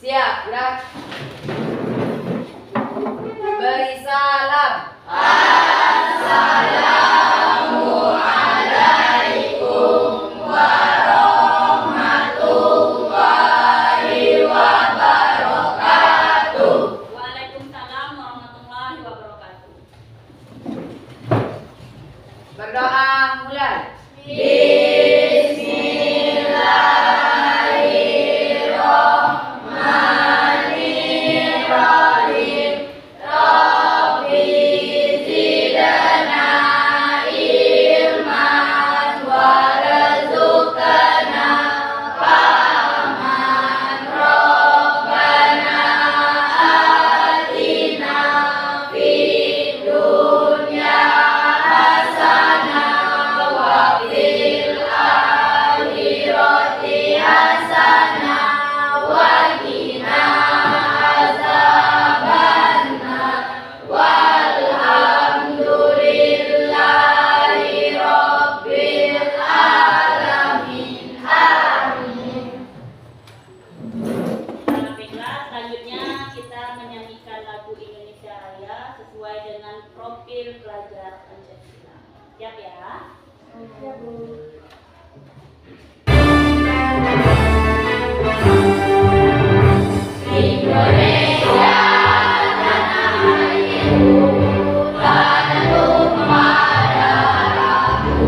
Siap, gerak. Beri salam. Assalamualaikum warahmatullahi wabarakatuh. Waalaikumsalam warahmatullahi wabarakatuh. Berdoa mulai. Selanjutnya kita menyanyikan lagu Indonesia Raya sesuai dengan profil pelajar Pancasila. Siap ya? Siap, Bu. Indonesia tanah airku, tanah tumpah darahku.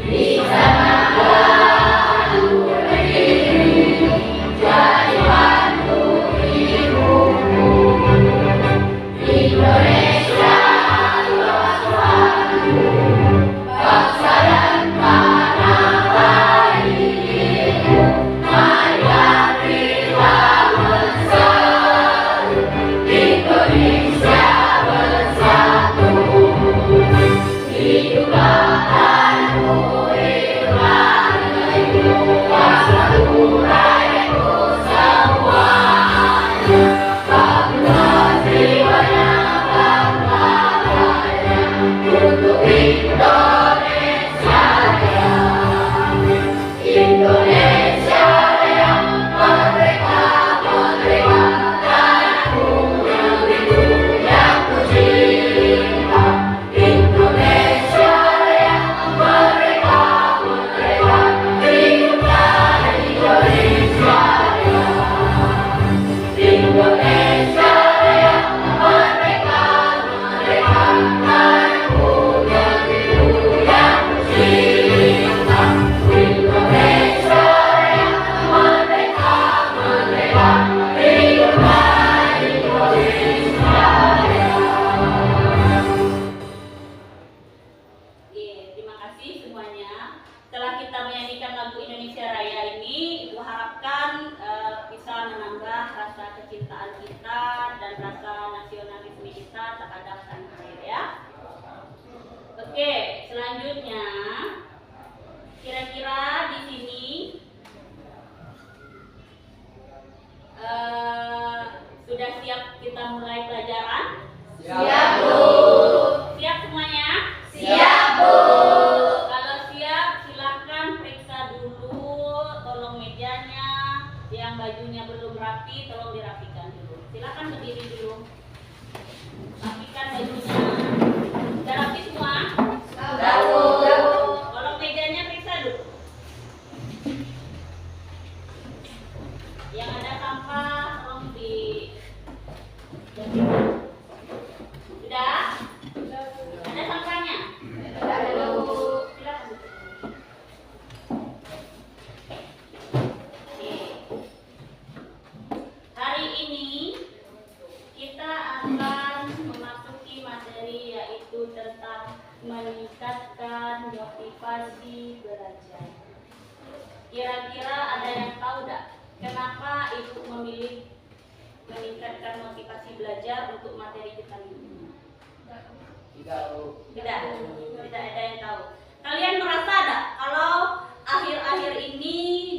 Di sanalah aku berdiri, jadi bantu ibuku. Indonesia luas suaraku, bangsa dan tanah airku. Marilah kita bersatu, Indonesia bersatu. Hiduplah tanahku, hiduplah negeriku, bersatu rakyatku semuanya. Bangga jiwanya, bangga rakyatnya, untuk Indonesia Raya. Indonesia Raya, merdeka, merdeka, tanahku, negeriku yang ku cinta. Indonesia Raya, merdeka, merdeka, hiduplah Indonesia Raya. Indonesia Raya, merdeka, merdeka, tanahku, negeriku yang ku cinta. Indonesia Raya, merdeka, merdeka, hiduplah Indonesia Raya. Oke, terima kasih semuanya. Setelah kita menyanyikan lagu Indonesia Raya ini, Ibu harapkan bisa menambah rasa kecintaan kita dan rasa nasionalisme kita terhadap tanah air ya. Oke, selanjutnya kira-kira di sini sudah siap kita mulai pelajaran? Siap, Bu. Siap semuanya? Siap, Bu. Kalau siap, silakan periksa dulu, tolong mejanya, yang bajunya belum rapi, tolong dirapikan dulu. Silakan berdiri dulu. Rapikan bajunya. Sudah rapi semua? Sudah, Bu. Tolong mejanya periksa dulu. Yang ada sampah, tolong di. Sudah? Ada sampahnya? Sudah, Bu. Silakan. Oke. Hari ini kita akan memasuki materi yaitu tentang meningkatkan motivasi belajar. Kira-kira ada yang tahu tidak kenapa Ibu memilih meningkatkan motivasi belajar untuk materi kita ini? Tidak, Bu. Tidak ada yang tahu. Kalian merasa tidak kalau akhir-akhir ini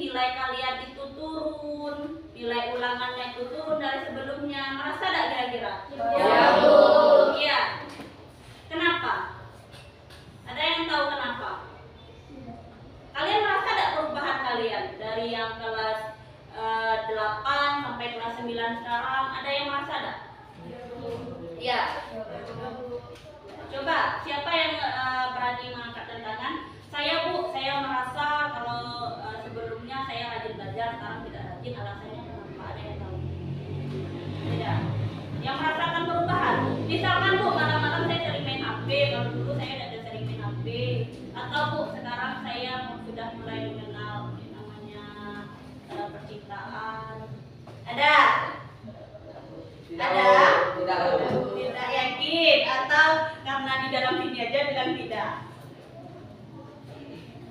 nilai kalian itu turun, nilai ulangannya itu turun dari sebelumnya? Merasa tidak kira-kira? Ya, Bu. Iya. Kenapa? Ada yang tahu kenapa? Kalian merasa tidak perubahan kalian dari yang kelas 8 sampai kelas 9 sekarang. Ada yang merasa ada? Ya. Coba siapa yang berani mengangkat tangan? Saya Bu, saya merasa kalau sebelumnya saya rajin belajar, sekarang tidak rajin. Alasannya kenapa? Ada yang tahu? Tidak. Yang merasakan perubahan. Misalkan Bu, malam-malam saya sering main HP. Kalau dulu saya tidak sering main HP. Atau Bu, sekarang saya sudah mulai mengenal yang namanya percintaan. Ada? Ada? Tidak yakin? Atau karena di dalam sini aja bilang tidak?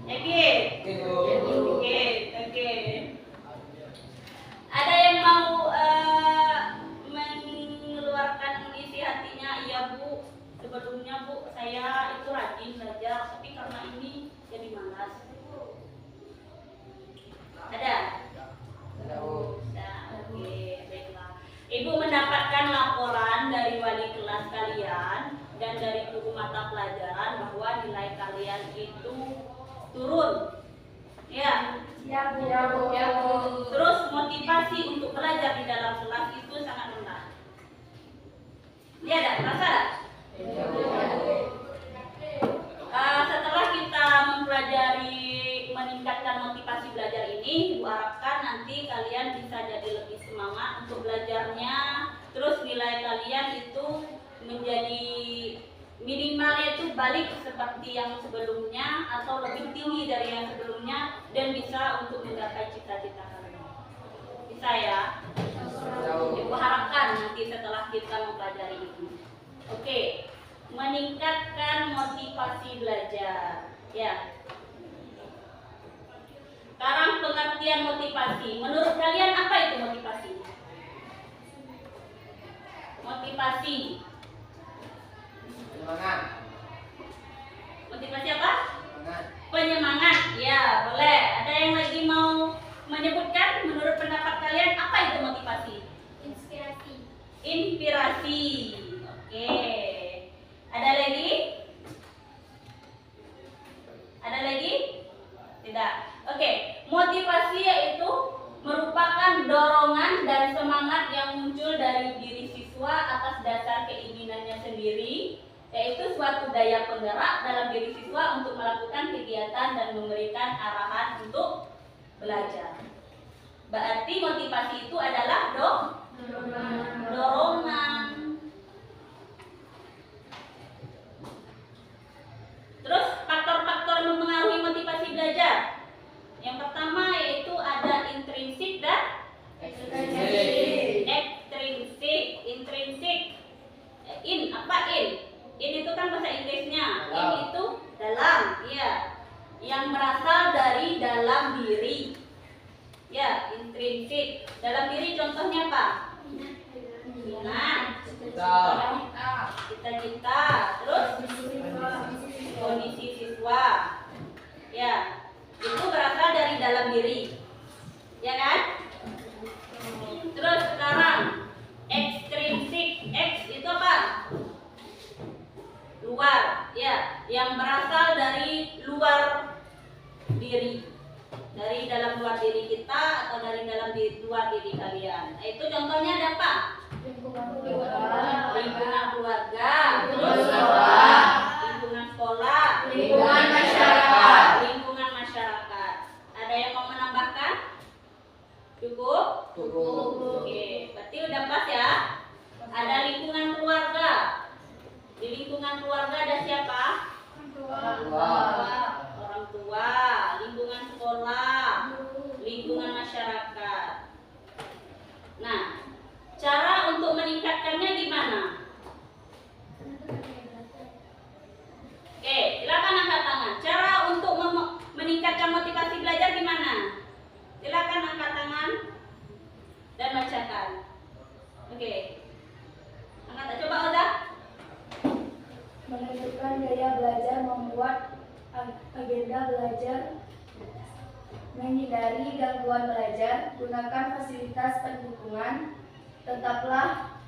Yakin? Oke. Ada yang mau mengeluarkan isi hatinya? Iya Bu, sebelumnya Bu saya itu rajin belajar, tapi karena ini jadi malas. Ada? Oke, baiklah. Ibu mendapatkan laporan dari wali kelas kalian dan dari guru mata pelajaran bahwa nilai kalian itu turun. Ya. Ya Bu. Terus motivasi untuk belajar di dalam kelas itu sangat rendah. Ya, ada merasa? Setelah kita mempelajari meningkatkan motivasi belajar ini, Ibu harapkan nanti kalian bisa jadi lebih semangat untuk belajarnya. Terus nilai kalian itu menjadi minimalnya itu balik seperti yang sebelumnya atau lebih tinggi dari yang sebelumnya dan bisa untuk menggapai cita-cita kalian. Bisa ya? Ibu harapkan nanti setelah kita mempelajari ini. Oke, meningkatkan motivasi belajar. Ya. Sekarang pengertian motivasi. Menurut kalian apa itu motivasi? Motivasi. Penyemangat. Motivasi apa? Penyemangat. Penyemangat. Ya, boleh. Ada yang lagi mau menyebutkan? Menurut pendapat kalian apa itu motivasi? Inspirasi. Inspirasi. Oke. Ada lagi? Ada lagi? Tidak. Oke. Motivasi yaitu merupakan dorongan dan semangat yang muncul dari diri siswa atas dasar keinginannya sendiri, yaitu suatu daya penggerak dalam diri siswa untuk melakukan kegiatan dan memberikan arahan untuk belajar. Berarti motivasi itu adalah dorongan. Terus faktor-faktor mempengaruhi motivasi belajar. Yang pertama yaitu ada intrinsik dan ekstrinsik. Intrinsik. Apa in? In itu kan bahasa Inggrisnya. In itu dalam, ya. Yang berasal dari dalam diri. Ya, intrinsik. Dalam diri contohnya apa? Minat, cita-cita, terus kondisi siswa. Ya, itu berasal dari dalam diri. Ya kan? Terus sekarang ekstrinsik. X itu apa? Luar, ya, yang berasal dari luar diri. Dari dalam luar diri kita atau dari dalam luar diri kalian. Nah, itu contohnya ada apa? Lingkungan keluarga, terus lingkungan sekolah, Lingkungan masyarakat. lingkungan masyarakat. Ada yang mau menambahkan? Cukup? Oke, berarti udah pas ya. Ada lingkungan keluarga. Di lingkungan keluarga ada siapa? Orang tua, lingkungan sekolah, lingkungan masyarakat. Nah, cara untuk meningkatkannya gimana? Oke, silakan angkat tangan. Cara untuk meningkatkan motivasi belajar gimana? Silakan angkat tangan dan bacakan. Oke. Angkat, coba Oda. Menentukan gaya belajar, membuat agenda belajar, menghindari gangguan belajar, gunakan fasilitas pendukung, tetaplah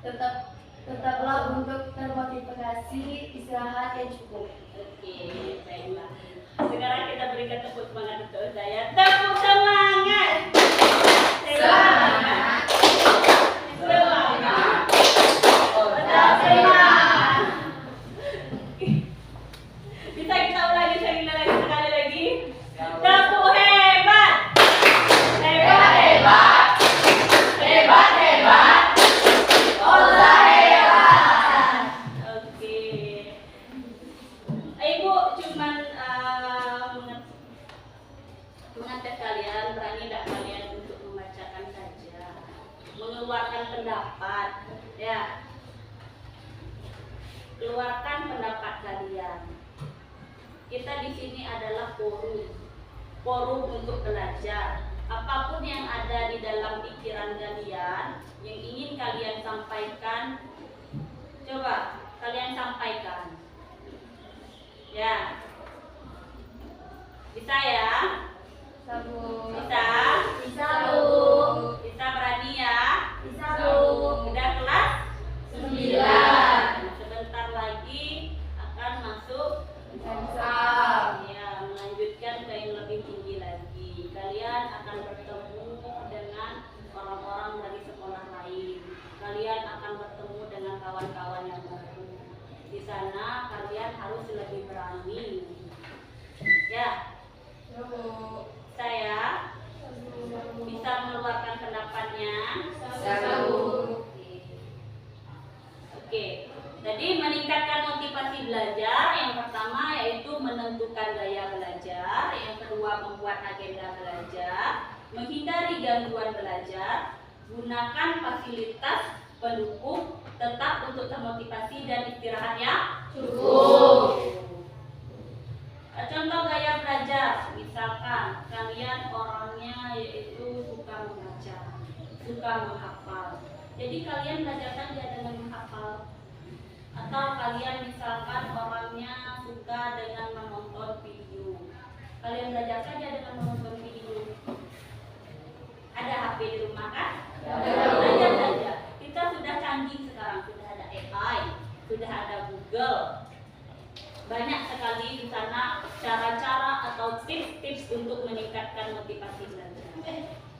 untuk termotivasi, istirahat yang cukup. Oke, baiklah. Sekarang kita berikan tepuk semangat untuk saya. Tepuk semangat. kita di sini adalah forum untuk belajar. Apapun yang ada di dalam pikiran kalian, yang ingin kalian sampaikan, coba kalian sampaikan. Ya, bisa ya? Sabu. Bisa? Bisa, Bu. Bisa berani ya? Bisa, Bu. Udah kelas? 9. Sebentar lagi akan masuk ya, melanjutkan ke yang lebih tinggi lagi. Kalian akan bertemu dengan orang-orang dari sekolah lain. Kalian akan bertemu dengan kawan-kawan yang baru. Di sana kalian harus lebih berani. Ya, saya bisa mengeluarkan pendapatnya. Oke. Jadi meningkatkan motivasi belajar, yang pertama yaitu menentukan gaya belajar, yang kedua membuat agenda belajar, menghindari gangguan belajar, gunakan fasilitas pendukung, tetap untuk termotivasi dan istirahat yang cukup. Contoh gaya belajar, misalkan kalian orangnya yaitu suka membaca, suka menghafal. Jadi kalian belajar saja dengan menghafal. Atau kalian misalkan orangnya suka dengan menonton video, kalian belajar saja dengan menonton video. Ada HP di rumah kan? Belajar saja. Kita sudah canggih sekarang, sudah ada AI, sudah ada Google. Banyak sekali di sana cara-cara atau tips-tips untuk meningkatkan motivasi belajar.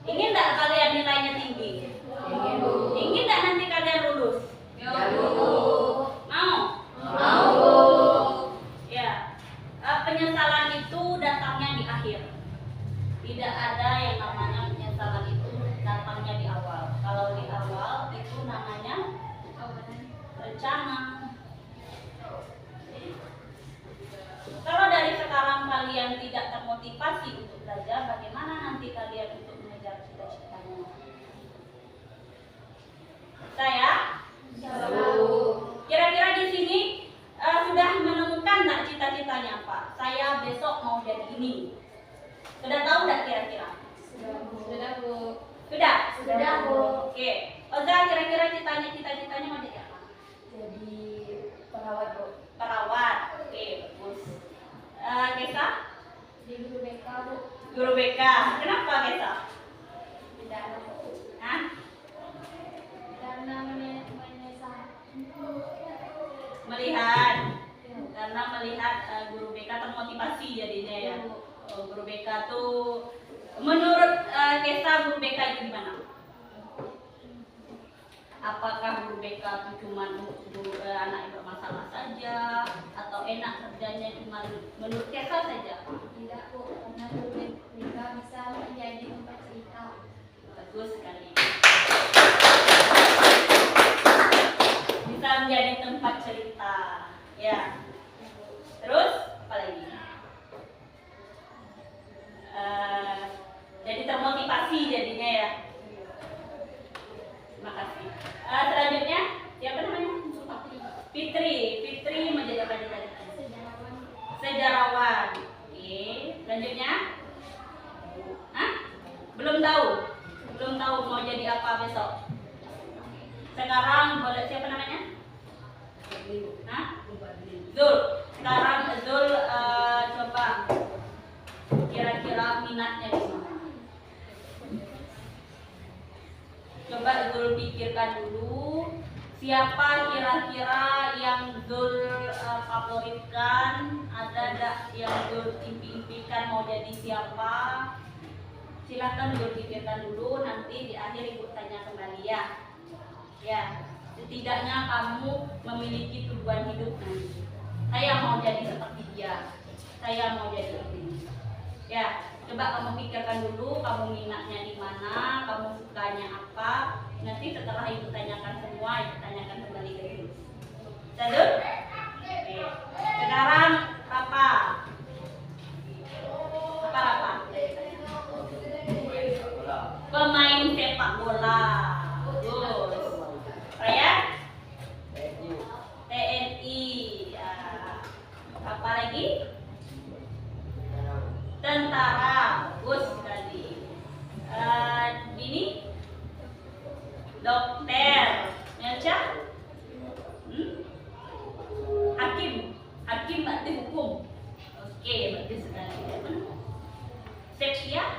Ingin tidak kalian nilainya tinggi? Ingin tidak nanti kalian lulus? Mau? Ya. Penyesalan itu datangnya di akhir. Tidak ada yang namanya penyesalan itu datangnya di awal. Kalau di awal itu namanya rencana. Kalau dari sekarang kalian tidak termotivasi untuk belajar, bagaimana nanti kalian untuk mengejar cita-citanya? Saya? Kira-kira di sini sudah menemukan nggak cita-citanya apa? Saya besok mau jadi ini. Sudah tahu nggak kira-kira? Sudah, Bu. Sudah, Bu. Oke. Oza, kira-kira cita-citanya mau jadi apa? Jadi perawat, Bu. Perawat. Oke, bagus. Kesa? Di guru BK, Bu. Guru BK. Kenapa Kesa? Tidak ada, Bu. Hah? Karena Melihat. Karena melihat guru BK termotivasi jadinya ya. Guru BK tuh menurut Kesa guru BK itu gimana? Apakah guru BK itu cuma untuk anak yang bermasalah saja, atau enak kerjanya cuma menurut Kesa saja? Tidak, Bu. Karena guru BK bisa menjadi tempat cerita. Bagus sekali. Bisa menjadi tempat cerita. Ya. Terus apa lagi? Jadi termotivasi jadinya ya. Terima kasih. Selanjutnya siapa namanya? Fitri menjadi apa tadi? Sejarawan. Oke. Selanjutnya? Hah? Belum tahu mau jadi apa besok. Sekarang boleh siapa namanya? Hah? Zul. Sekarang Zul coba kira-kira minatnya di mana? Coba Zul pikirkan dulu. Siapa kira-kira yang Zul favoritkan? Ada enggak yang Zul impi-impikan mau jadi siapa? Silahkan Zul pikirkan dulu, nanti di akhir Ibu tanya kembali ya. Ya, setidaknya kamu memiliki tujuan hidup nanti. Saya mau jadi seperti dia. Saya mau jadi ini. Ya, coba kamu pikirkan dulu, kamu minatnya di mana, kamu sukanya apa. Nanti setelah Ibu tanyakan semua, Ibu tanyakan kembali ke Ibu. Sadut? Oke. Sekarang apa? Apa? Pemain sepak bola. Bagus. Raya? TNI. Ya. Apa lagi? Tentara, bagus sekali. Ini dokter, Melca? Hakim berarti hukum. Oke, bagus sekali. Sepsia,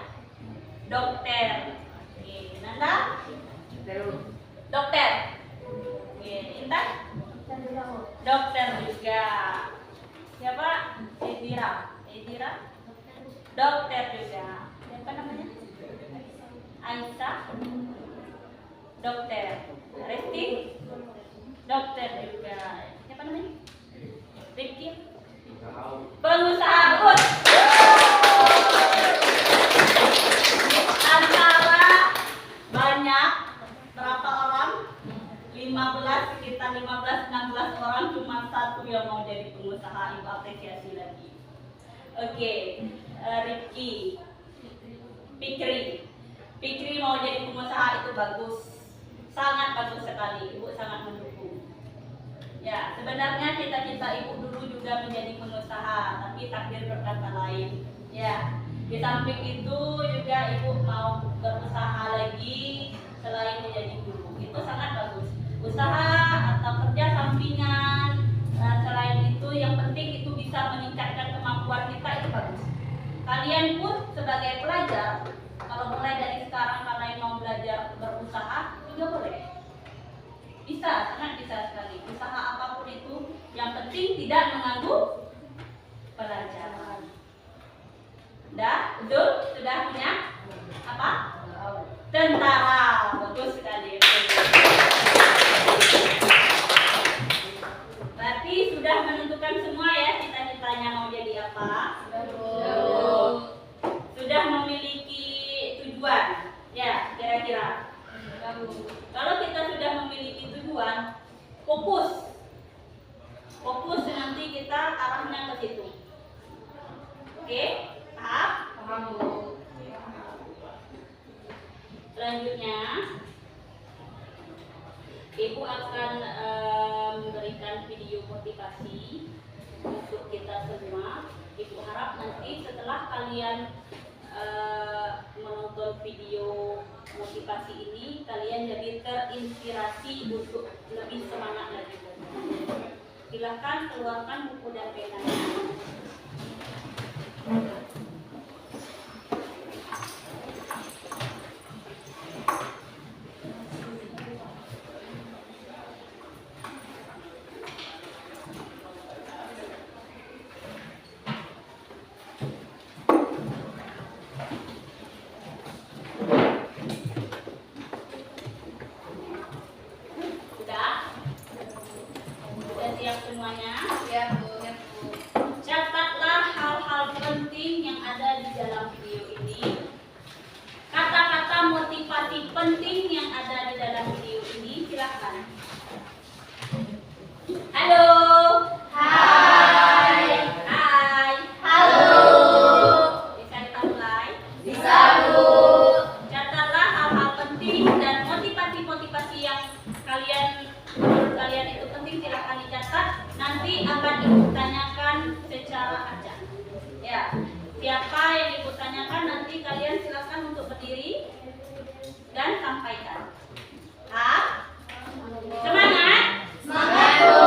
dokter. Oke, Nanda? Dokter. Oke, Intan? Dokter juga. Siapa? Edira? Dokter juga. Siapa namanya? Aisyah? Dokter. Resti? Dokter juga. Siapa namanya? Rifki? Pengusaha, bagus. Antara banyak berapa orang? 15, sekitar 15-16 orang, cuma satu yang mau jadi pengusaha. Ibu apresiasi lagi. Oke, Rifki, Fikri mau jadi pengusaha, itu bagus, sangat bagus sekali. Ibu sangat mendukung. Ya, sebenarnya cita-cita ibu dulu juga menjadi pengusaha, tapi takdir berkata lain. Ya, di samping itu juga ibu mau berusaha lagi selain menjadi guru. Itu sangat bagus. Usaha atau kerja sampingan, selain itu yang penting itu bisa meningkatkan kemampuan kita, itu bagus. Kalian pun sebagai pelajar, kalau mulai dari sekarang kalian mau belajar berusaha juga boleh. Bisa, sangat bisa sekali. Usaha apapun itu, yang penting tidak mengganggu pelajaran. Betul? Sudah punya apa? Tentara, bagus sekali. Berarti sudah menentukan semua ya cita-citanya mau jadi apa? Sudah memiliki tujuan, ya kira-kira. Kalau kita sudah memiliki tujuan, fokus nanti kita arahnya ke situ. Oke, paham? Selanjutnya, Ibu akan memberikan video motivasi untuk kita semua. Ibu harap nanti setelah kalian menonton video motivasi ini, kalian jadi terinspirasi untuk lebih semangat lagi. Silakan keluarkan buku dan penanya. Semuanya, Ya, Bu. catatlah hal-hal penting yang ada di dalam video ini. Kata-kata motivasi penting yang ada di dalam video ini, silakan. Halo. Hai. Hai. Halo. Bisa kita mulai? Bisa, Bu. Catatlah hal-hal penting dan motivasi-motivasi yang menurut kalian itu penting, silakan dicatat. Nanti akan Ibu tanyakan secara acak. Ya, siapa yang Ibu tanyakan nanti kalian silakan untuk berdiri dan sampaikan. Semangat? Semangat, Bu.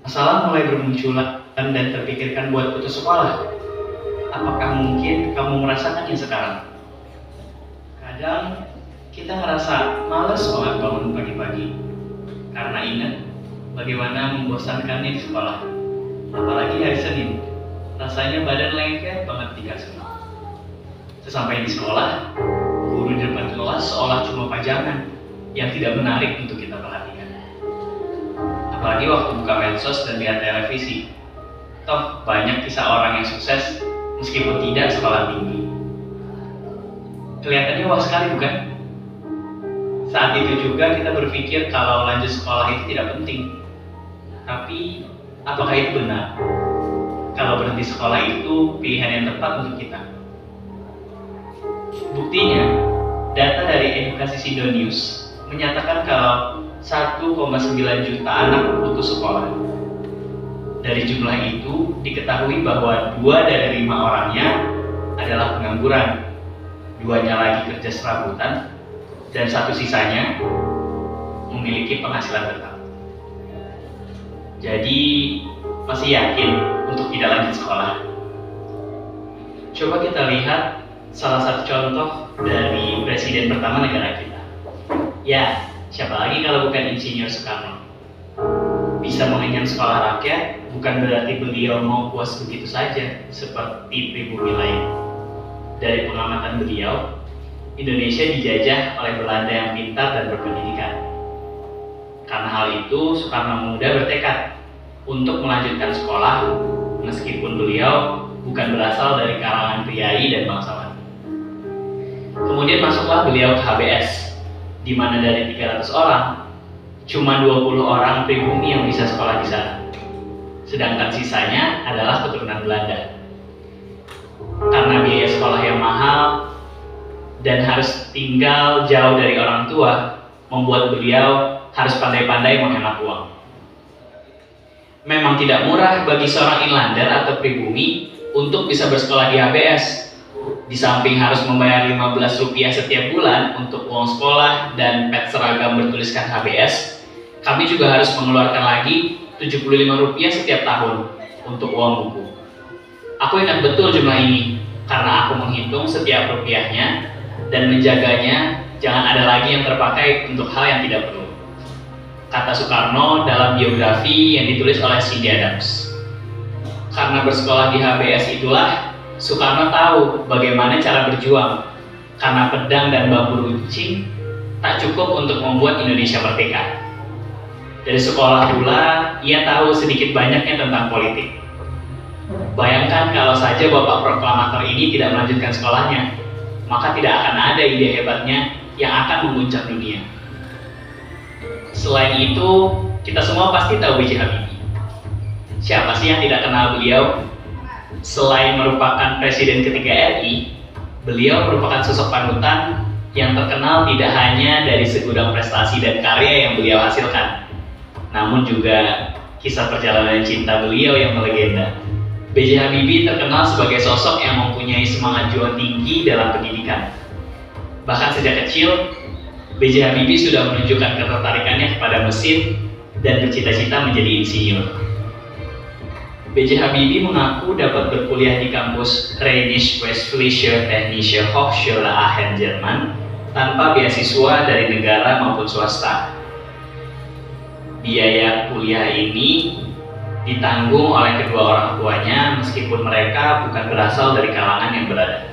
Masalah mulai bermunculan dan terpikirkan buat putus sekolah. Apakah mungkin kamu merasakannya sekarang? Kadang kita merasa malas banget bangun pagi-pagi karena ingat bagaimana membosankannya di sekolah. Apalagi hari Senin, rasanya badan lengket banget di kasur. Sesampai di sekolah, guru di depan kelas seolah cuma pajangan yang tidak menarik untuk kita perhatikan. Apalagi waktu buka medsos dan lihat televisi. Toh banyak kisah orang yang sukses meskipun tidak sekolah tinggi. Kelihatannya wah sekali, bukan? Saat itu juga kita berpikir kalau lanjut sekolah itu tidak penting. Tapi apakah itu benar? Kalau berhenti sekolah itu pilihan yang tepat untuk kita. Buktinya, data dari Edukasi Sindo News menyatakan kalau 1,9 juta anak putus sekolah. Dari jumlah itu diketahui bahwa 2 dari 5 orangnya adalah pengangguran, 2-nya lagi kerja serabutan, dan 1 sisanya memiliki penghasilan tetap. Jadi masih yakin untuk tidak lanjut sekolah? Coba kita lihat salah satu contoh dari presiden pertama negara kita. Ya, siapa lagi kalau bukan Insinyur Soekarno. Bisa mengenyam sekolah rakyat bukan berarti beliau mau puas begitu saja seperti pribumi lain. Dari pengamatan beliau, Indonesia dijajah oleh Belanda yang pintar dan berpendidikan. Karena hal itu, Soekarno Muda bertekad untuk melanjutkan sekolah meskipun beliau bukan berasal dari kalangan priai dan bangsawan. Kemudian masuklah beliau ke HBS, di mana dari 300 orang, cuma 20 orang pribumi yang bisa sekolah di sana. Sedangkan sisanya adalah keturunan Belanda. Karena biaya sekolah yang mahal dan harus tinggal jauh dari orang tua, membuat beliau harus pandai-pandai menghemat uang. Memang tidak murah bagi seorang inlander atau pribumi untuk bisa bersekolah di HBS. Di samping harus membayar Rp15 setiap bulan untuk uang sekolah dan pet seragam bertuliskan HBS, kami juga harus mengeluarkan lagi Rp75 setiap tahun untuk uang buku. Aku ingat betul jumlah ini karena aku menghitung setiap rupiahnya dan menjaganya jangan ada lagi yang terpakai untuk hal yang tidak perlu. Kata Soekarno dalam biografi yang ditulis oleh Cindy Adams. Karena bersekolah di HBS itulah Soekarno tahu bagaimana cara berjuang. Karena pedang dan bambu runcing tak cukup untuk membuat Indonesia merdeka. Dari sekolah pula ia tahu sedikit banyaknya tentang politik. Bayangkan kalau saja Bapak Proklamator ini tidak melanjutkan sekolahnya, maka tidak akan ada ide hebatnya yang akan mengguncang dunia. Selain itu, kita semua pasti tahu B.J. Habibie. Siapa sih yang tidak kenal beliau? Selain merupakan Presiden ketiga RI, beliau merupakan sosok panutan yang terkenal tidak hanya dari segudang prestasi dan karya yang beliau hasilkan, namun juga kisah perjalanan cinta beliau yang melegenda. B.J. Habibie terkenal sebagai sosok yang mempunyai semangat juang tinggi dalam pendidikan. Bahkan sejak kecil, B.J. Habibie sudah menunjukkan ketertarikannya kepada mesin dan bercita-cita menjadi insinyur. B.J. Habibie mengaku dapat berkuliah di kampus Rheinisch-Westfälische Technische Hochschule Aachen, Jerman, tanpa beasiswa dari negara maupun swasta. Biaya kuliah ini ditanggung oleh kedua orang tuanya meskipun mereka bukan berasal dari kalangan yang berada.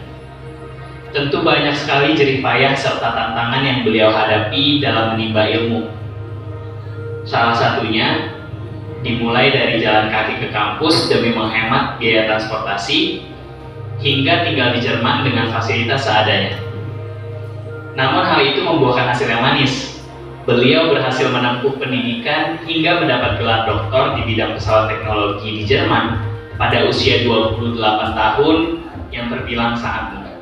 Tentu banyak sekali jerih payah serta tantangan yang beliau hadapi dalam menimba ilmu. Salah satunya dimulai dari jalan kaki ke kampus demi menghemat biaya transportasi hingga tinggal di Jerman dengan fasilitas seadanya. Namun hal itu membuahkan hasil yang manis. Beliau berhasil menempuh pendidikan hingga mendapat gelar doktor di bidang pesawat teknologi di Jerman pada usia 28 tahun yang terbilang sangat muda.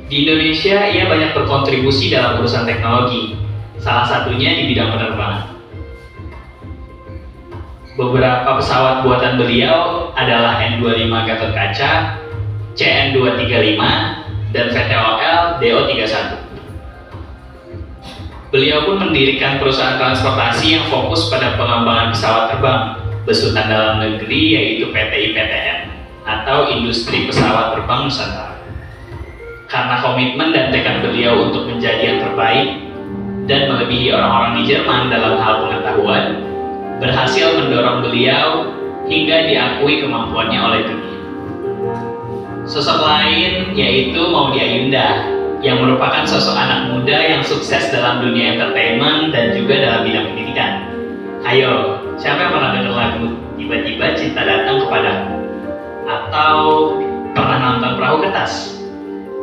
Di Indonesia, ia banyak berkontribusi dalam urusan teknologi, salah satunya di bidang penerbangan. Beberapa pesawat buatan beliau adalah N25 Gatot-Kaca, CN235, dan VTOL DO31. Beliau pun mendirikan perusahaan transportasi yang fokus pada pengembangan pesawat terbang besutan dalam negeri, yaitu PT IPTN atau Industri Pesawat Terbang Nusantara. Karena komitmen dan tekad beliau untuk menjadi yang terbaik dan melebihi orang-orang di Jerman dalam hal pengetahuan, berhasil mendorong beliau hingga diakui kemampuannya oleh dunia. Sosok lain yaitu Maudy Ayunda, yang merupakan sosok anak muda yang sukses dalam dunia entertainment dan juga dalam bidang pendidikan. Ayo, siapa yang pernah dengar lagu Tiba-tiba Cinta Datang Kepadaku? Atau pernah nonton Perahu Kertas?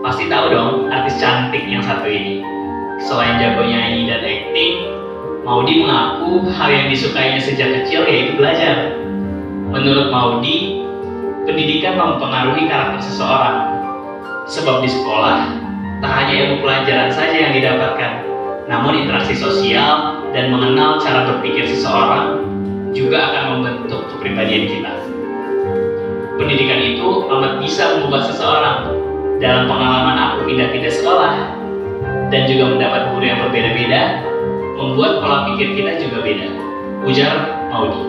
Pasti tahu dong artis cantik yang satu ini. Selain jago nyanyi dan akting, Maudy mengaku hal yang disukainya sejak kecil yaitu belajar. Menurut Maudy, pendidikan mempengaruhi karakter seseorang. Sebab di sekolah, tak hanya ilmu pelajaran saja yang didapatkan, Namun interaksi sosial dan mengenal cara berpikir seseorang juga akan membentuk kepribadian kita. Pendidikan itu amat bisa mengubah seseorang. Dalam pengalaman aku pindah-pindah sekolah dan juga mendapat guru yang berbeda-beda, membuat pola pikir kita juga beda, ujar Maudi.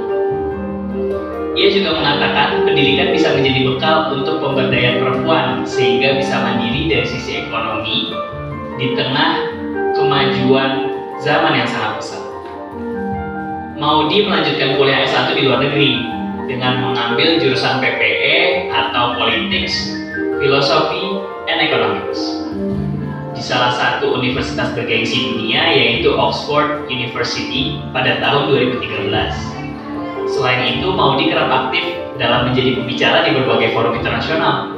Ia juga mengatakan pendidikan bisa menjadi bekal untuk pemberdayaan perempuan sehingga bisa mandiri dari sisi ekonomi di tengah kemajuan zaman yang sangat pesat. Maudi melanjutkan kuliah S1 di luar negeri dengan mengambil jurusan PPE atau Politics, Philosophy, and Economics di salah satu universitas bergengsi dunia yaitu Oxford University pada tahun 2013. Selain itu, Maudi kerap aktif dalam menjadi pembicara di berbagai forum internasional.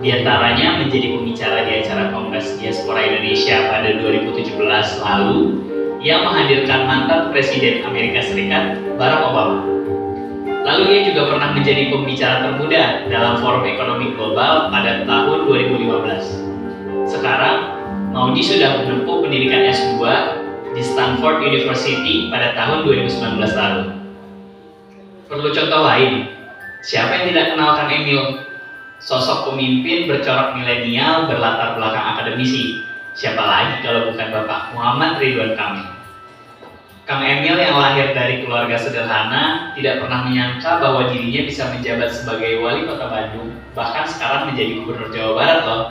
Di antaranya menjadi pembicara di acara Kongres Diaspora Indonesia pada 2017 lalu yang menghadirkan mantan Presiden Amerika Serikat Barack Obama. Lalu ia juga pernah menjadi pembicara termuda dalam Forum Ekonomi Global pada tahun 2015. Sekarang, Maudi sudah menempuh pendidikan S2 di Stanford University pada tahun 2019 lalu. Perlu contoh lain, siapa yang tidak kenal Kang Emil? Sosok pemimpin bercorak milenial berlatar belakang akademisi. Siapa lagi kalau bukan Bapak Muhammad Ridwan Kamil? Kang Emil yang lahir dari keluarga sederhana tidak pernah menyangka bahwa dirinya bisa menjabat sebagai wali kota Bandung, bahkan sekarang menjadi gubernur Jawa Barat loh.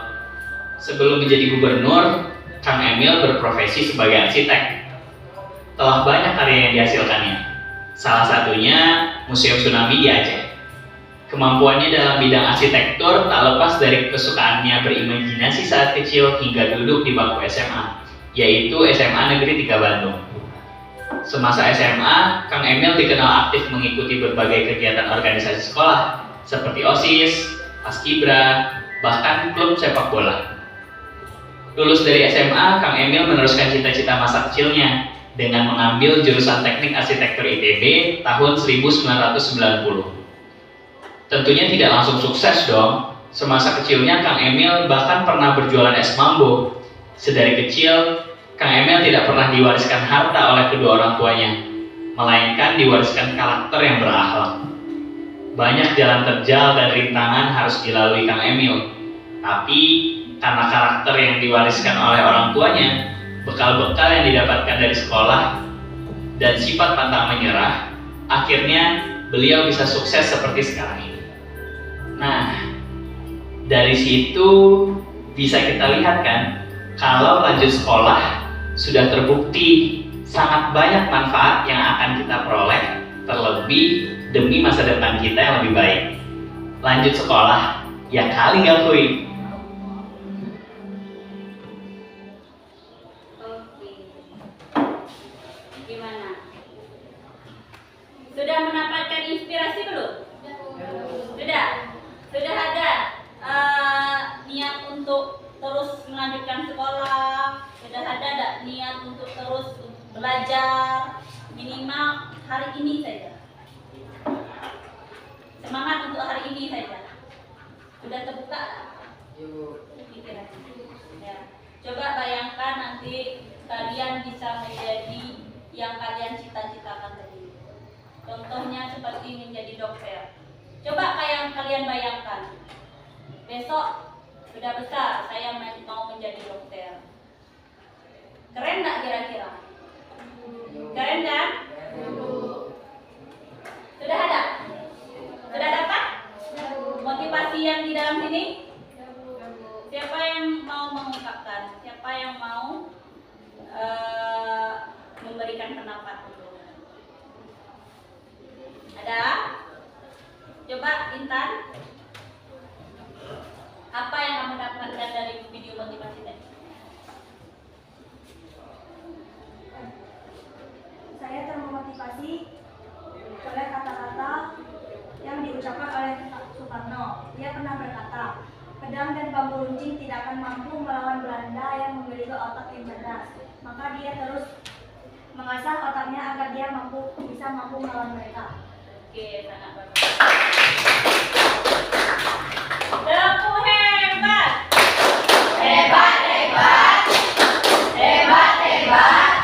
Sebelum menjadi gubernur, Kang Emil berprofesi sebagai arsitek. Telah banyak karya yang dihasilkannya. Salah satunya Museum Tsunami di Aceh. Kemampuannya dalam bidang arsitektur tak lepas dari kesukaannya berimajinasi saat kecil hingga duduk di bangku SMA, yaitu SMA Negeri 3 Bandung. Semasa SMA, Kang Emil dikenal aktif mengikuti berbagai kegiatan organisasi sekolah seperti OSIS, Paskibra, bahkan klub sepak bola. Lulus dari SMA, Kang Emil meneruskan cita-cita masa kecilnya dengan mengambil jurusan Teknik Arsitektur ITB tahun 1990. Tentunya tidak langsung sukses dong. Semasa kecilnya Kang Emil bahkan pernah berjualan es mambo. Sedari kecil, Kang Emil tidak pernah diwariskan harta oleh kedua orang tuanya, melainkan diwariskan karakter yang berakhlak. Banyak jalan terjal dan rintangan harus dilalui Kang Emil, tapi karena karakter yang diwariskan oleh orang tuanya, bekal-bekal yang didapatkan dari sekolah, dan sifat pantang menyerah, akhirnya beliau bisa sukses seperti sekarang ini. Nah, dari situ bisa kita lihat kan, kalau lanjut sekolah sudah terbukti sangat banyak manfaat yang akan kita peroleh, terlebih demi masa depan kita yang lebih baik. Lanjut sekolah, ya kali nggak kuy. Oke. Gimana? Sudah mendapatkan inspirasi belum? Sudah? Sudah ada niat untuk terus melanjutkan sekolah? Sudah ada niat untuk terus belajar minimal hari ini saja? Semangat untuk hari ini saja. Sudah terbuka? Ya. Coba bayangkan nanti kalian bisa menjadi yang kalian cita-citakan tadi. Contohnya seperti menjadi dokter. Coba kayak kalian bayangkan, besok sudah besar, saya mau menjadi dokter. Keren nggak kira-kira? Keren kan? Sudah ada? Sudah dapat? Motivasi yang di dalam sini? Siapa yang mau mengungkapkan? Siapa yang mau memberikan pendapat? Ada? Coba Intan, apa yang kamu dapatkan dari video motivasi tadi? Saya termotivasi oleh kata-kata yang diucapkan oleh Soekarno. Dia pernah berkata, pedang dan bambu runcing tidak akan mampu melawan Belanda yang memiliki otak yang cerdas. Maka dia terus mengasah otaknya agar dia bisa mampu melawan mereka. Oke, sangat bagus. Tepuk hebat. Hebat, hebat. Hebat, hebat.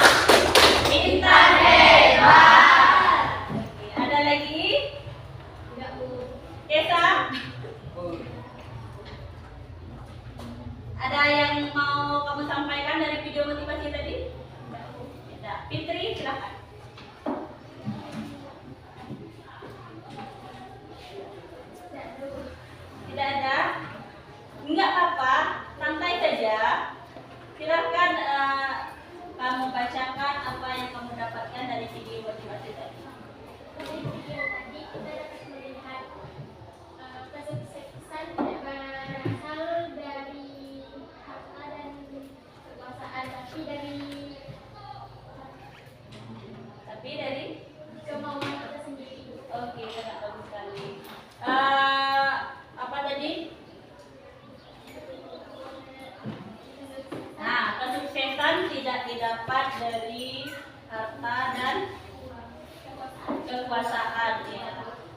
kedewasaan ya.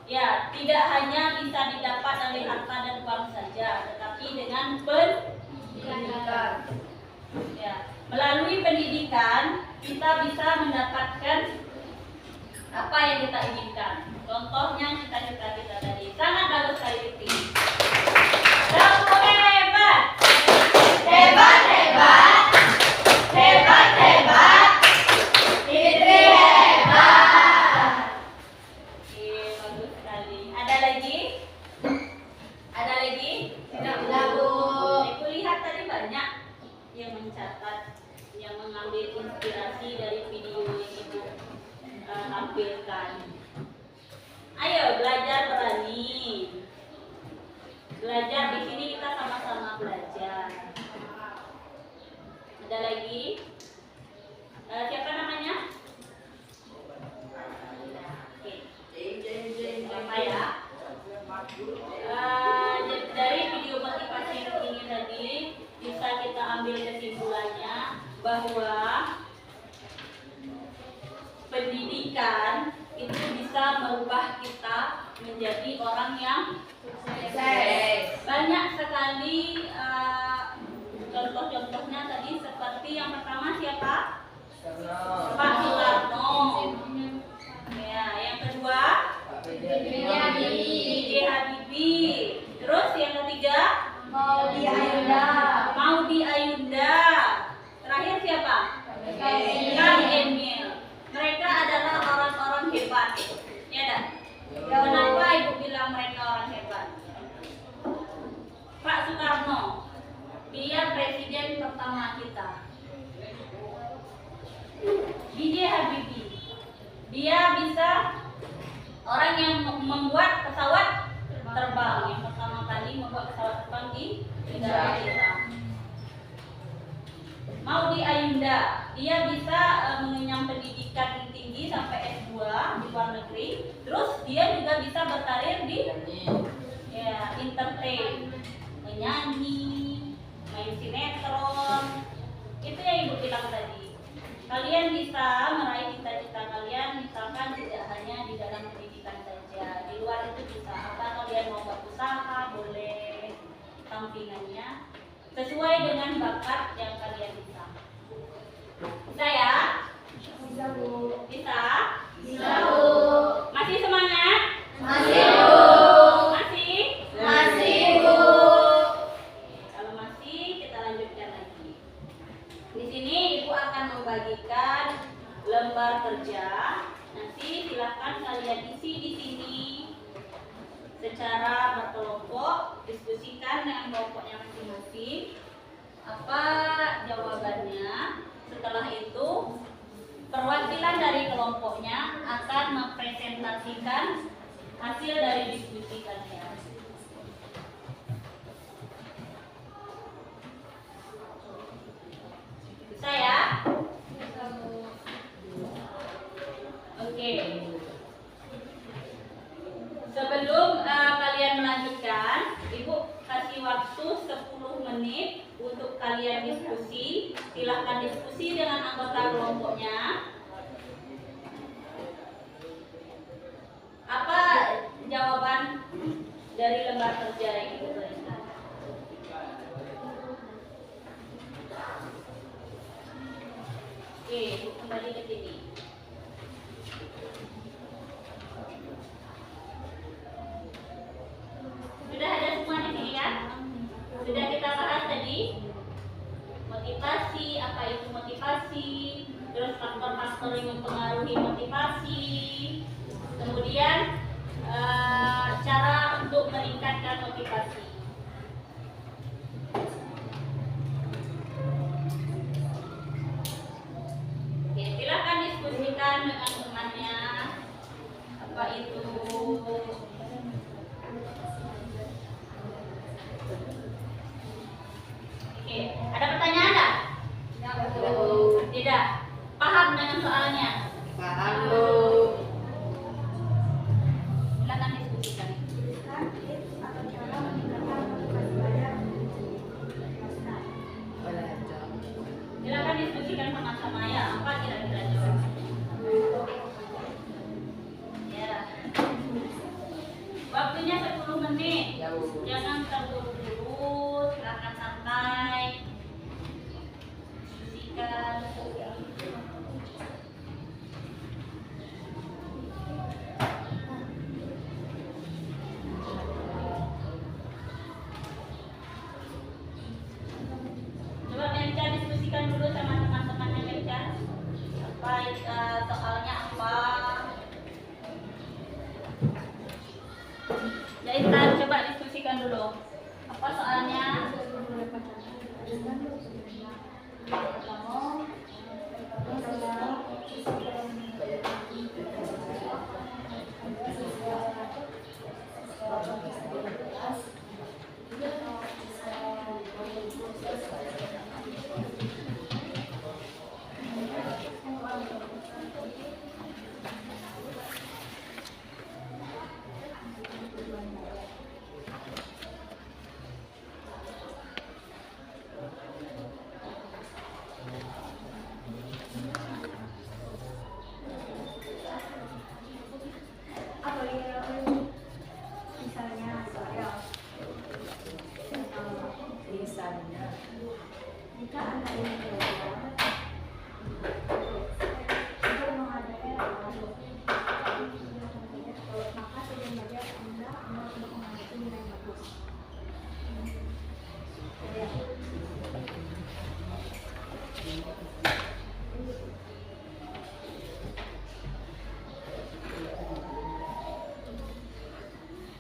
Ya, tidak hanya bisa didapat dari harta dan uang saja, tetapi dengan pendidikan. Ya, melalui pendidikan kita bisa mendapatkan apa yang kita inginkan. Contohnya cita-cita kita tadi. Sangat bagus sekali Fitri. Tepuk hebat. Hebat, hebat. Hebat, hebat. Fitri hebat. Oke, bagus sekali. Ada lagi? Ada lagi? Tidak, Bu. Aku lihat tadi banyak yang mencatat, yang mengambil inspirasi dari video yang Ibu tampilkan. Ayo belajar berani. Belajar di sini kita sama-sama belajar. Ada lagi? Siapa namanya? Oke. Apa ya? Dari video motivasi ini tadi bisa kita ambil kesimpulannya bahwa pendidikan itu bisa merubah kita menjadi orang yang sukses. Banyak sekali contoh-contohnya tadi, seperti yang pertama siapa? Pak Soekarno. Ya, yang kedua B.J. Habibie. Terus yang ketiga Maudy Ayunda. Maudy Ayunda. Terakhir siapa? Kang Emil. Mereka adalah orang-orang hebat. Ya dah. Kenapa Ibu bilang mereka orang hebat? Pak Soekarno, dia presiden pertama kita. B.J. Habibie, dia bisa orang yang membuat pesawat terbang, yang pertama kali membuat pesawat terbang di negara kita. Maudy Ayunda, dia bisa mengenyam pendidikan tinggi sampai S2 di luar negeri. Terus dia juga bisa berkarir di entertain, menyanyi, main sinetron. Itu yang Ibu bilang tadi. Kalian bisa meraih cita-cita kalian, misalkan tidak hanya di dalam pendidikan saja, di luar itu bisa. Apa kalian mau buat usaha, boleh sampingannya sesuai dengan bakat yang kalian bisa. Bisa ya? Bisa, Bu. Bisa? Bisa, Bu. Masih semangat? Masih, Bu. Masih? Masih, Bu. Kalau masih, kita lanjutkan lagi. Di sini Ibu akan membagikan lembar kerja. Nanti silahkan kalian isi di sini secara berkelompok, diskusikan dengan kelompoknya masing-masing. Apa jawabannya? Setelah itu, perwakilan dari kelompoknya akan mempresentasikan hasil dari diskusi kalian. Bisa ya? Oke. Sebelum kalian melanjutkan, Ibu kasih waktu 10 menit untuk kalian diskusi. Silahkan diskusi dengan anggota kelompoknya. Apa jawaban dari lembar kerja yang Ibu berikan? Oke, Ibu kembali ke sini. Sudah ada semua di sini kan? Sudah kita bahas tadi motivasi, apa itu motivasi, terus faktor-faktor yang mempengaruhi motivasi, kemudian cara untuk meningkatkan motivasi. Oke, silakan diskusikan dengan temannya apa itu. Oke, ada pertanyaan enggak? Tidak. Paham dengan soalnya? Paham, Bu. Silakan diskusikan. Tuliskan tips atau cara meningkatkan motivasi belajar. Silakan diskusikan sama-sama ya. Apa kira-kira jawabannya? Ya. menit. Jangan terburu-buru, silakan santai. Diskusikan. Coba Melca diskusikan dulu sama teman-temannya Melca. Soalnya apa? Jaitan, coba diskusikan dulu. Apa soalnya? Jika Anda ingin belajar untuk menghadapi maka tujuan belajar Anda untuk menghadapi nilai bagus.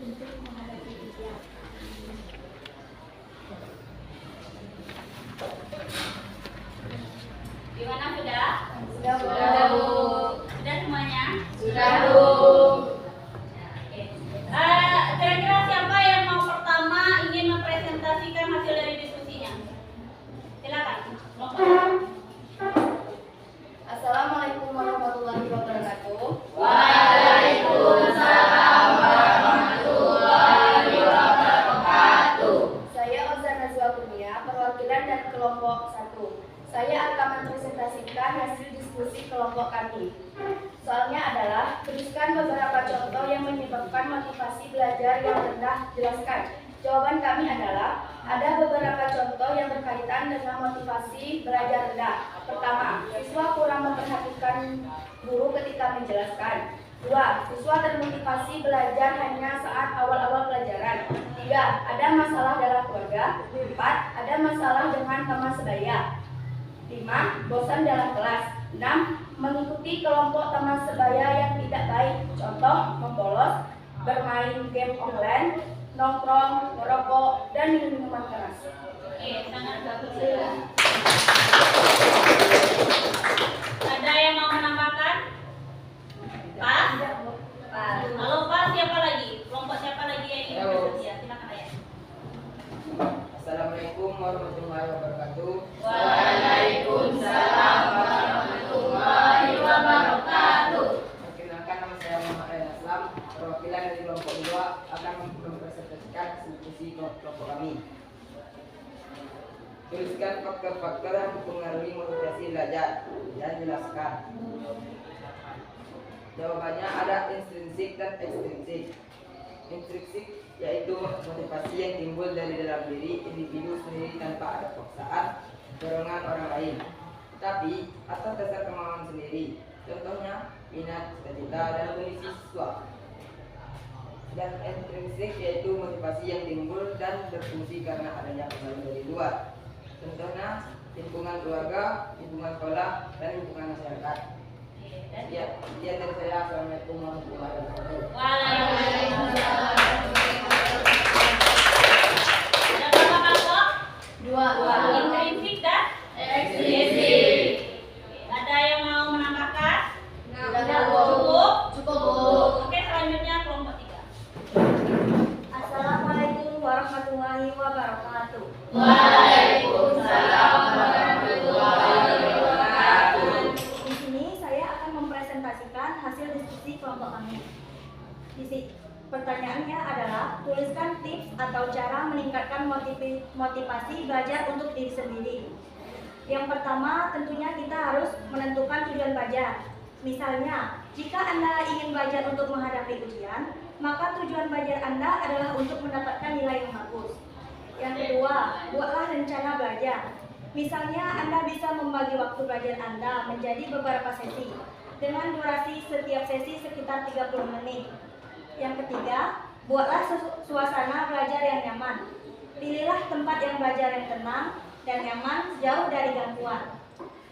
Untuk menghadapi ujian. Gimana sudah? Sudah, Bu. Sudah semuanya? Sudah, Bu. Oke. Kira-kira siapa yang mau pertama ingin mempresentasikan hasil dari diskusinya? Silakan. Assalamualaikum warahmatullahi wabarakatuh. Waalaikumsalam warahmatullahi wabarakatuh. Saya Oza Nazwa Kurnia, perwakilan dari kelompok 1. Saya akan mempresentasikan hasil diskusi kelompok kami. Soalnya adalah tuliskan beberapa contoh yang menyebabkan motivasi belajar yang rendah. Jelaskan. Jawaban kami adalah ada beberapa contoh yang berkaitan dengan motivasi belajar rendah. Pertama, siswa kurang memperhatikan guru ketika menjelaskan. 2. Siswa termotivasi belajar hanya saat awal-awal pelajaran. 3. Ada masalah dalam keluarga. 4. Ada masalah dengan teman sebaya. 5. Bosan dalam kelas. 6. Mengikuti kelompok teman sebaya yang tidak baik. Contoh, membolos, bermain game online, nongkrong, merokok, dan minum minuman keras. Oke, sangat bagus ya. Ada yang mau menambahkan? Pas? Pas. Kalau pas siapa lagi? Kelompok siapa lagi yang ingin bersedia? Silakan Ayah. Assalamualaikum warahmatullahi wabarakatuh. Waalaikumsalam warahmatullahi wabarakatuh. Perkenalkan, nama saya Muhammad Ryan Aslam, perwakilan dari kelompok 2 akan mempresentasikan diskusi kelompok kami. Tuliskan faktor-faktor yang mempengaruhi motivasi belajar dan jelaskan. Jawabannya ada intrinsik dan ekstrinsik. Intrinsik yaitu motivasi yang timbul dari dalam diri individu sendiri tanpa ada paksaan dorongan orang lain, tetapi atas dasar kemauan sendiri. Contohnya minat, cita-cita, dan kondisi siswa. Dan intrinsik yaitu motivasi yang timbul dan berfungsi karena adanya pengaruh dari luar. Contohnya lingkungan keluarga, lingkungan sekolah, dan lingkungan masyarakat. Ya, sekian dari saya. Assalamualaikum warahmatullahi wabarakatuh. Waalaikumsalam. Ada berapa kelompok? 2. Intrinsik dan Ekstrinsik. Ada yang mau menambahkan? Sudah, Bu. Cukup? Cukup, Bu. Oke, selanjutnya kelompok 3. Assalamualaikum warahmatullahi wabarakatuh. Waalaikumsalam warahmatullahi wabarakatuh. Di sini saya akan mempresentasikan hasil diskusi kelompok kami. Pertanyaannya adalah tuliskan tips atau cara meningkatkan motivasi belajar untuk diri sendiri. Yang pertama tentunya kita harus menentukan tujuan belajar. Misalnya Jika Anda ingin belajar untuk menghadapi ujian, maka tujuan belajar Anda adalah untuk mendapatkan nilai yang bagus. Yang kedua, buatlah rencana belajar. Misalnya, Anda bisa membagi waktu belajar Anda menjadi beberapa sesi, dengan durasi setiap sesi sekitar 30 menit. Yang ketiga, buatlah suasana belajar yang nyaman. Pilihlah tempat yang belajar yang tenang dan nyaman, jauh dari gangguan.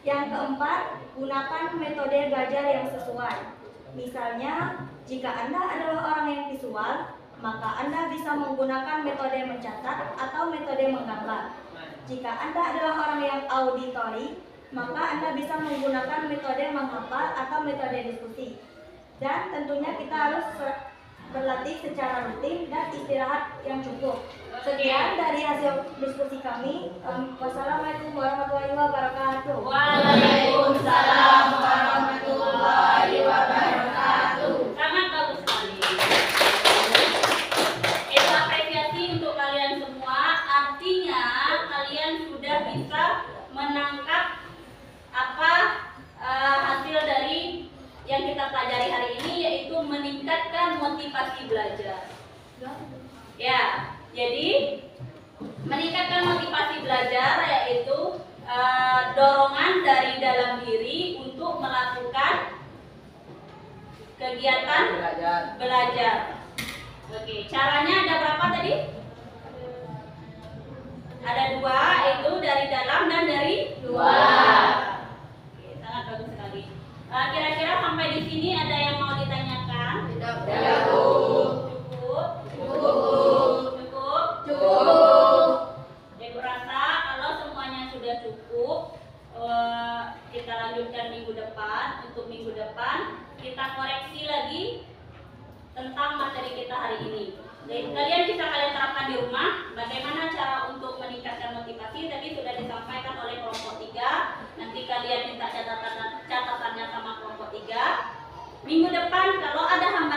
Yang keempat, gunakan metode belajar yang sesuai. Misalnya, jika Anda adalah orang yang visual, maka Anda bisa menggunakan metode mencatat atau metode menggambar. Jika Anda adalah orang yang auditori, maka Anda bisa menggunakan metode menghafal atau metode diskusi. Dan tentunya kita harus berlatih secara rutin dan istirahat yang cukup. Sekian dari hasil diskusi kami. Wassalamualaikum warahmatullahi wabarakatuh. Waalaikumsalam warahmatullahi wabarakatuh. Sangat bagus sekali. Itu apresiasi untuk kalian semua. Artinya kalian sudah bisa menangkap apa hasil dari yang kita pelajari hari ini, yaitu meningkatkan motivasi belajar. Ya, jadi meningkatkan motivasi belajar yaitu dorongan dari dalam diri untuk melakukan kegiatan belajar. Oke, caranya ada berapa tadi? Ada dua, itu dari dalam dan dari luar. Oke, sangat bagus sekali. Kira-kira sampai di sini ada yang mau ditanyakan? Tidak. Cukup. Ibu rasa kalau semuanya sudah cukup, kita lanjutkan minggu depan. Untuk minggu depan kita koreksi lagi tentang materi kita hari ini. Jadi kalian bisa terapkan di rumah. Bagaimana cara untuk meningkatkan motivasi tadi sudah disampaikan oleh kelompok 3. Nanti kalian minta catatannya sama kelompok 3. Minggu depan kalau ada hambatan